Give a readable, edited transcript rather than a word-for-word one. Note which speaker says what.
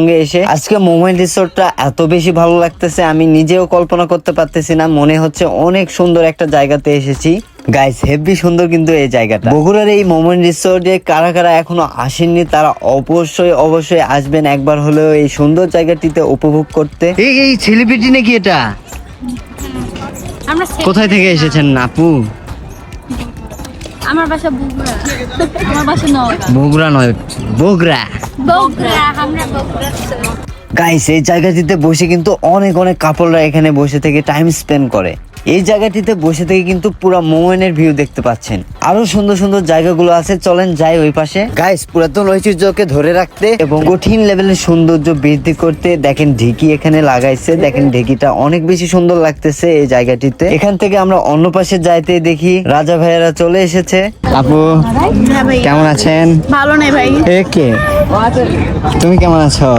Speaker 1: সঙ্গে এসে আজকে মোমেন্ট রিসোর্টটা এত বেশি ভালো লাগতেছে, আমি নিজেও কল্পনা করতে পারতেছি না। মনে হচ্ছে অনেক সুন্দর একটা জায়গাতে এসেছি। গাইস, হেভি সুন্দর কিন্তু এই জায়গাটা। বগুড়ার এই মোমেন্ট রিসোর্টে কারা কারা এখনো আসেননি তারা অবশ্যই আসবেন একবার হলেও এই সুন্দর জায়গাটিতে উপভোগ করতে। এই সেলিব্রিটি নাকি এটা? কোথায় থেকে এসেছেন আপু?
Speaker 2: আমার বাসা বগুড়া। আমার বাসা নওগাঁ।
Speaker 1: বগুড়া নয়, বগুড়া।
Speaker 2: বগুড়া, আমরা বগুড়া।
Speaker 1: গাইস, এই জায়গাটিতে বসে কিন্তু অনেক কাপলরা এখানে বসে থেকে টাইম স্পেন্ড করে। এই জায়গাটিতে বসে থেকে কিন্তু পুরো মোমেনের ভিউ দেখতে পাচ্ছেন। আরো সুন্দর সুন্দর জায়গাগুলো আছে, চলেন যাই ওই পাশে। গাইস, পুরাতন ঐতিহ্যকে ধরে রাখতে এবং কঠিন লেভেলের সৌন্দর্য বৃদ্ধি করতে দেখেন ঢেকি এখানে লাগাইছে। দেখেন ঢেকিটা অনেক বেশি সুন্দর লাগতেছে এই জায়গাটিতে। এখান থেকে আমরা অন্য পাশে যাইতে দেখি রাজা ভাইয়েরা চলে এসেছে। আপু কেমন আছেন?
Speaker 2: ভালো নেই ভাই।
Speaker 1: কে তুমি কেমন আছো?